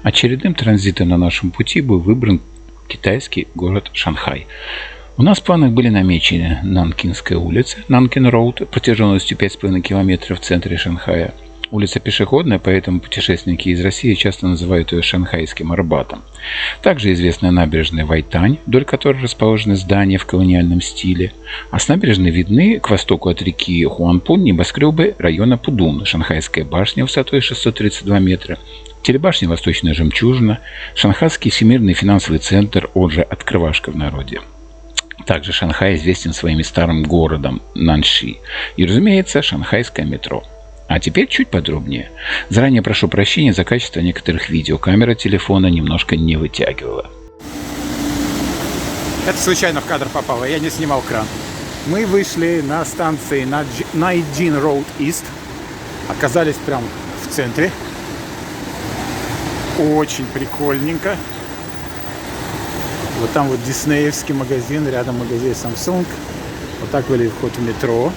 Очередным транзитом на нашем пути был выбран китайский город Шанхай. У нас в планах были намечены Нанкинская улица, Нанкин-роуд, протяженностью 5,5 километров в центре Шанхая. Улица пешеходная, поэтому путешественники из России часто называют ее Шанхайским Арбатом. Также известна набережная Вайтань, вдоль которой расположены здания в колониальном стиле. А с набережной видны к востоку от реки Хуанпун небоскребы района Пудун, Шанхайская башня высотой 632 метра, телебашня Восточная жемчужина, Шанхайский всемирный финансовый центр, он же Открывашка в народе. Также Шанхай известен своим старым городом Нанши и, разумеется, шанхайское метро. А теперь чуть подробнее. Заранее прошу прощения за качество некоторых видео. Камера телефона немножко не вытягивала. Это случайно в кадр попало, я не снимал кран. Мы вышли на станции Найджин Роуд Ист. Оказались прям в центре. Очень прикольненько. Вот там вот диснеевский магазин, рядом магазин Samsung. Вот так выглядит вход в метро.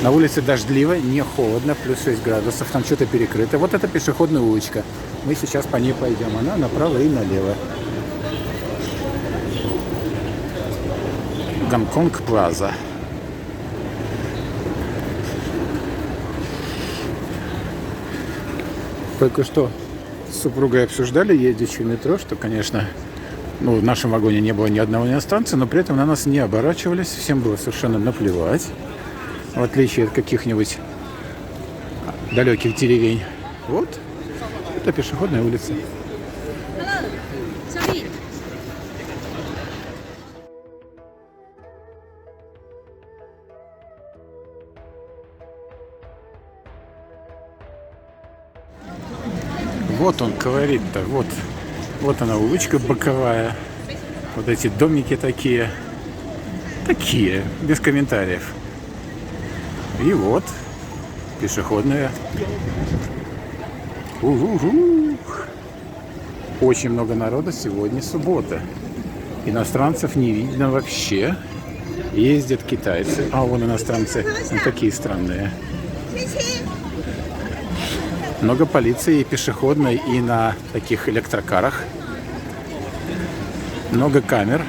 На улице дождливо, не холодно, плюс 6 градусов, там что-то перекрыто. Вот это пешеходная улочка. Мы сейчас по ней пойдем. Она направо и налево. Гонконг Плаза. Только что с супругой обсуждали, едучи в метро, что, конечно, в нашем вагоне не было ни одного иностранца, но при этом на нас не оборачивались, всем было совершенно наплевать, в отличие от каких-нибудь далеких деревень. Вот, это пешеходная улица. Вот он, колорит-то, вот она улочка боковая, вот эти домики такие, без комментариев. И вот, пешеходная. Очень много народа, сегодня суббота. Иностранцев не видно вообще, ездят китайцы, а вон иностранцы, такие странные. Много полиции и пешеходной, и на таких электрокарах. Много камер.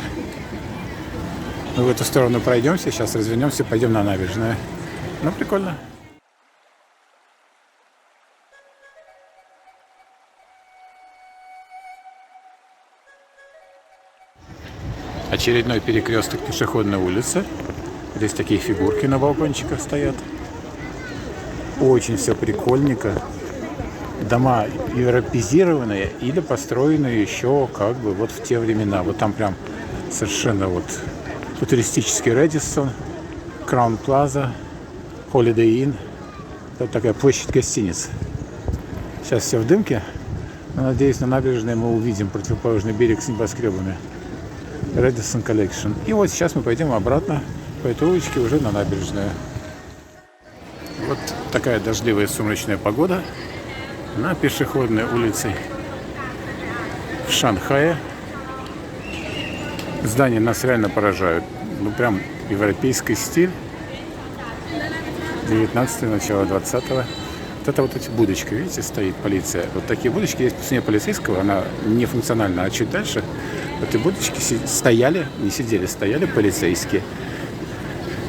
Мы в эту сторону пройдемся, сейчас развернемся, пойдем на набережную. Ну, прикольно. Очередной перекресток пешеходной улицы. Здесь такие фигурки на балкончиках стоят. Очень все прикольненько. Дома европеизированные или построенные еще как бы вот в те времена. Вот там прям совершенно вот футуристический Рэдиссон, Краун Плаза, Holiday Inn. Это такая площадь гостиниц. Сейчас все в дымке, но, надеюсь, на набережной мы увидим противоположный берег с небоскребами. Рэдиссон Коллекшн. И вот сейчас мы пойдем обратно по этой улочке уже на набережную. Вот такая дождливая сумрачная погода на пешеходной улице в Шанхае. Здания нас реально поражают. Ну, прям европейский стиль. 19-е, начало 20-го. Вот это вот эти будочки, видите, стоит полиция. Вот такие будочки есть по цене полицейского, она не функциональна. А чуть дальше в этой будочке стояли, не сидели, стояли полицейские.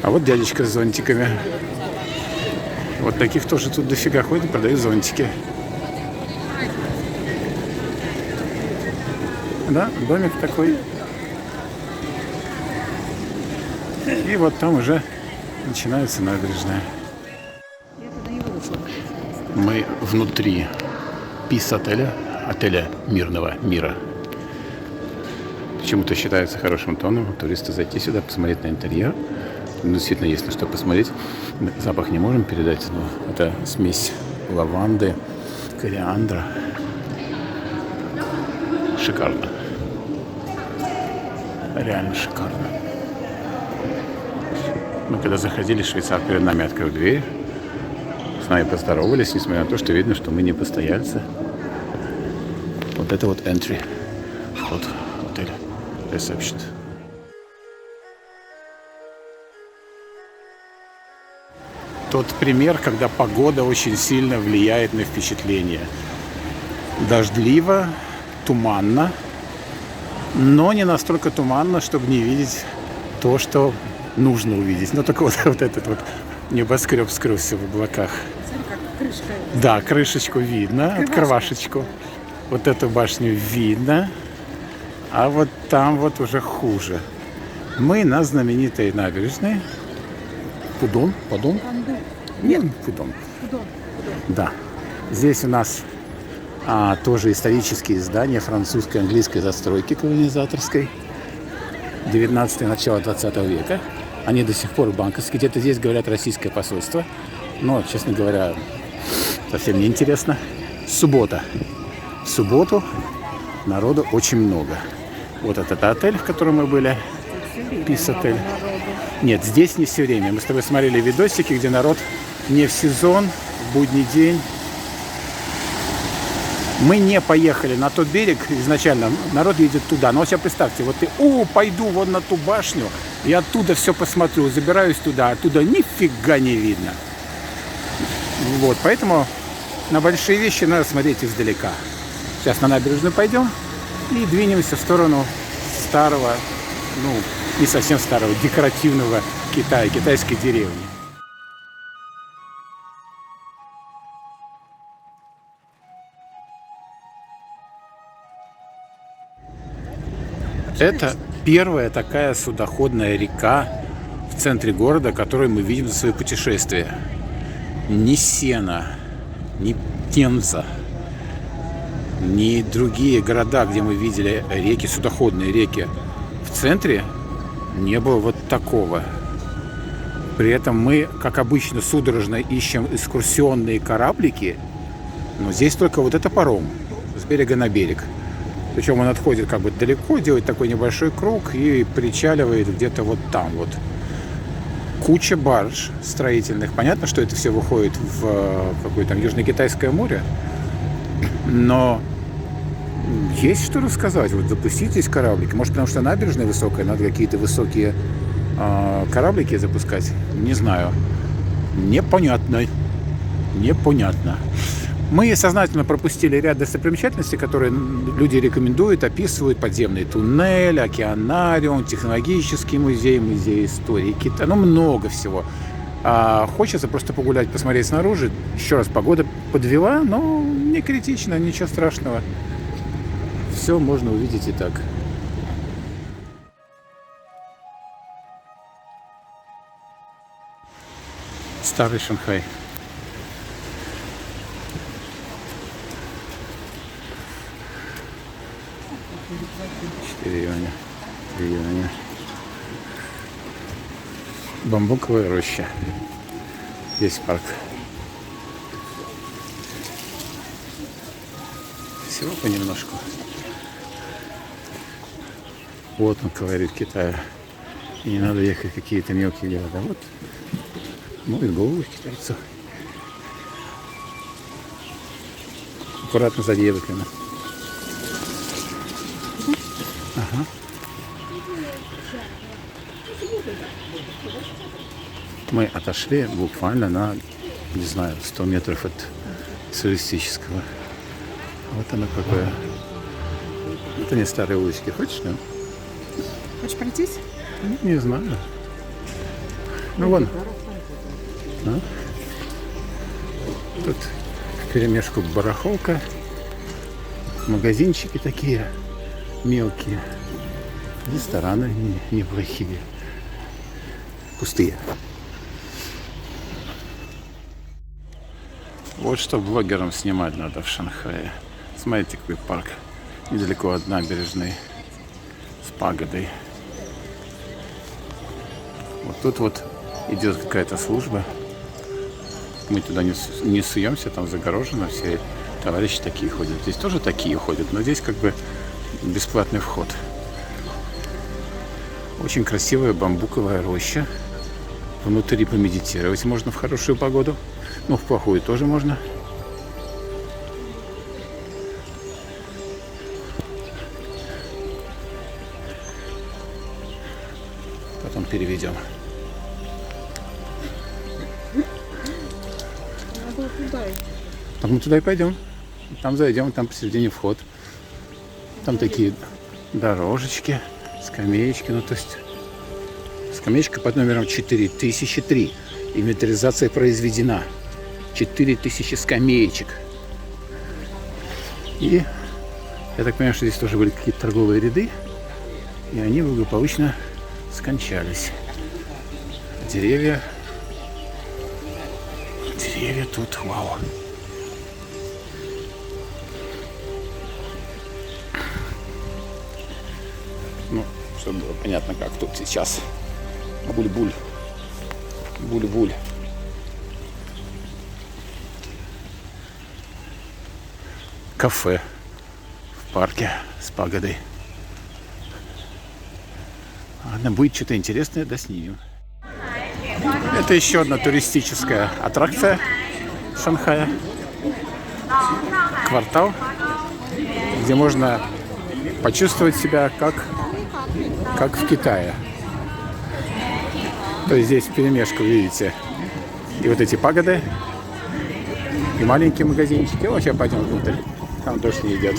А вот дядечка с зонтиками. Вот таких тоже тут дофига ходят, продают зонтики. Да, домик такой. И вот там уже начинается набережная. Мы внутри пис-отеля, отеля Мирного Мира. Почему-то считается хорошим тоном туриста зайти сюда, посмотреть на интерьер. Ну, действительно, есть на что посмотреть. Запах не можем передать, но это смесь лаванды, кориандра. Шикарно. Реально шикарно. Мы когда заходили, швейцар перед нами открыл дверь. С нами поздоровались, несмотря на то, что видно, что мы не постояльцы. Вот это вот entry. Вход в отель. Reception. Тот пример, когда погода очень сильно влияет на впечатление. Дождливо, туманно, но не настолько туманно, чтобы не видеть то, что нужно увидеть. Но только вот этот вот небоскреб скрылся в облаках. Смотри, как крышка. Да, крышечку видно, открывашечку. Вот эту башню видно, а вот там вот уже хуже. Мы на знаменитой набережной. Пудон? Пудон? Нет, Пудон. Да. Здесь у нас тоже исторические здания французской, английской застройки колонизаторской. 19 начало 20 века. Они до сих пор банковские. Где-то здесь говорят российское посольство. Но, честно говоря, совсем не интересно. Суббота. В субботу народу очень много. Вот этот отель, в котором мы были. Пис-отель. Нет, здесь не все время. Мы с тобой смотрели видосики, где народ не в сезон, в будний день. Мы не поехали на тот берег изначально. Народ едет туда. Но сейчас представьте, вот ты, пойду вон на ту башню, и оттуда все посмотрю, забираюсь туда, оттуда нифига не видно. Вот, поэтому на большие вещи надо смотреть издалека. Сейчас на набережную пойдем и двинемся в сторону старого, не совсем старого, декоративного Китая, китайской деревни. Это первая такая судоходная река в центре города, которую мы видим за свои путешествия. Ни Сена, ни Темза, ни другие города, где мы видели реки, судоходные реки, в центре не было вот такого. При этом мы, как обычно, судорожно ищем экскурсионные кораблики, но здесь только вот это паром с берега на берег. Причем он отходит как бы далеко, делает такой небольшой круг и причаливает где-то вот там вот. Куча барж строительных. Понятно, что это все выходит в какое-то там Южно-Китайское море. Но есть что рассказать. Вот запустить здесь кораблики. Может, потому что набережная высокая, надо какие-то высокие кораблики запускать. Не знаю. Непонятно. Непонятно. Мы сознательно пропустили ряд достопримечательностей, которые люди рекомендуют, описывают: подземный туннель, океанариум, технологический музей, музей истории Китая. Много всего. Хочется просто погулять, посмотреть снаружи. Еще раз, погода подвела, но не критично, ничего страшного. Все можно увидеть и так. Старый Шанхай. 4 юаня, 3 юаня. Бамбуковая роща. Здесь парк. Всего понемножку. Вот он, говорит, Китая. И не надо ехать в какие-то мелкие города. Вот моют голову китайцев. Аккуратно сзади едут, Лена. Ага. Мы отошли буквально на, не знаю, 100 метров от социалистического. Вот оно какое. Это не старые улочки. Хочешь, да? Хочешь пройтись? Не знаю. Ну вон. Тут вперемешку барахолка. Магазинчики такие мелкие. Рестораны неплохие. Пустые. Вот что блогерам снимать надо в Шанхае. Смотрите, какой парк. Недалеко от набережной. С пагодой. Вот тут вот идет какая-то служба. Мы туда не суемся, там загорожено. Все товарищи такие ходят. Здесь тоже такие ходят, но здесь как бы бесплатный вход. Очень красивая бамбуковая роща. Внутри помедитировать можно в хорошую погоду. Ну, в плохую тоже можно. Потом переведем. Надо туда. Так мы туда и пойдем. Там зайдем, там посередине вход. Там такие дорожечки, скамеечки. Ну, то есть скамеечка под номером 4003. Инвентаризация произведена. 4000 скамеечек. И я так понимаю, что здесь тоже были какие-то торговые ряды. И они благополучно скончались. Деревья тут, вау. Ну, чтобы было понятно, как тут сейчас. Буль-буль. Буль-буль. Кафе в парке с пагодой. Ладно, будет что-то интересное, да снимем. Это еще одна туристическая аттракция Шанхая. Квартал, где можно почувствовать себя как в Китае. То есть здесь вперемешку, видите, и вот эти пагоды, и маленькие магазинчики. Вот сейчас пойдем внутрь, там дождь не идет.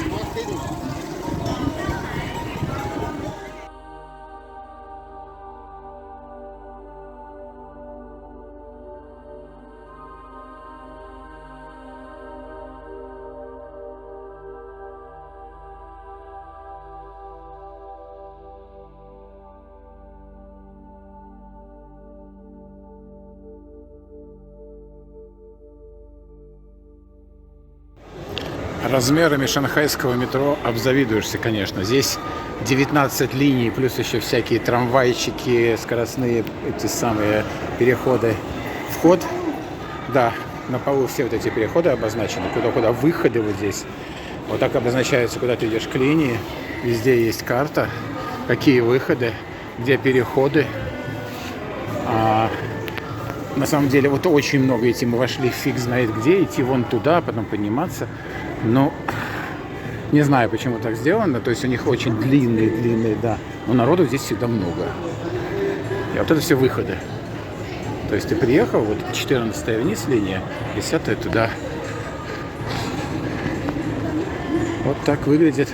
Размерами шанхайского метро обзавидуешься, конечно. Здесь 19 линий, плюс еще всякие трамвайчики, скоростные эти самые переходы. Вход, да, на полу все вот эти переходы обозначены, куда выходы вот здесь. Вот так обозначается, куда ты идешь к линии. Везде есть карта, какие выходы, где переходы. На самом деле, вот очень много идти. Мы вошли, фиг знает где, идти вон туда, потом подниматься. Но не знаю, почему так сделано. То есть у них очень длинные, да. Но народу здесь всегда много. И вот это все выходы. То есть ты приехал, вот 14-я вниз линия, 10-я туда. Вот так выглядит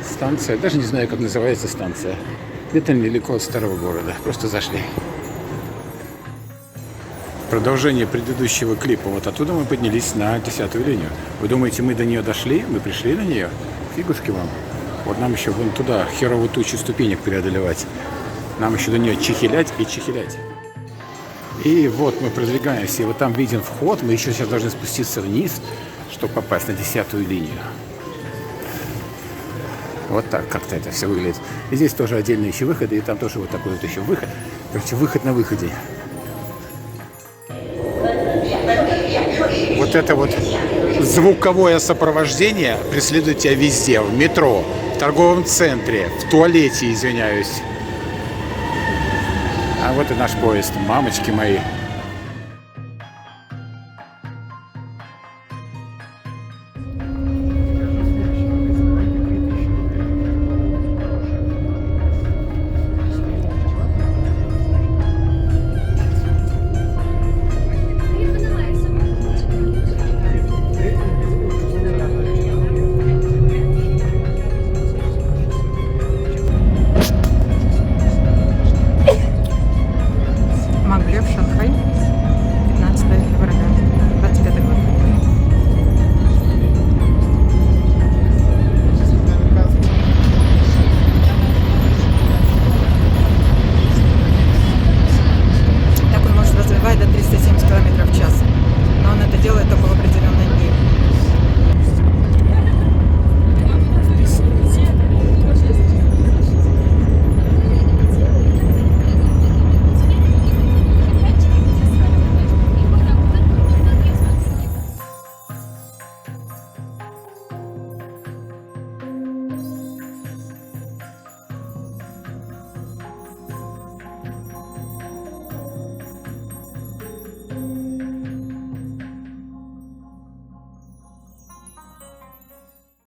станция. Даже не знаю, как называется станция. Где-то недалеко от старого города. Просто зашли. Продолжение предыдущего клипа. Вот оттуда мы поднялись на 10-ю линию. Вы думаете, мы до нее дошли? Мы пришли на нее? Фигушки вам. Вот нам еще вон туда херовую тучу ступенек преодолевать. Нам еще до нее чихелять и чихелять. И вот мы продвигаемся. И вот там виден вход. Мы еще сейчас должны спуститься вниз, чтобы попасть на 10-ю линию. Вот так как-то это все выглядит. И здесь тоже отдельные еще выходы. И там тоже вот такой вот еще выход. Короче, выход на выходе. Вот это вот звуковое сопровождение преследует тебя везде. В метро, в торговом центре, в туалете, извиняюсь. А вот и наш поезд, мамочки мои. Мангле в Шанхай, 15 февраля.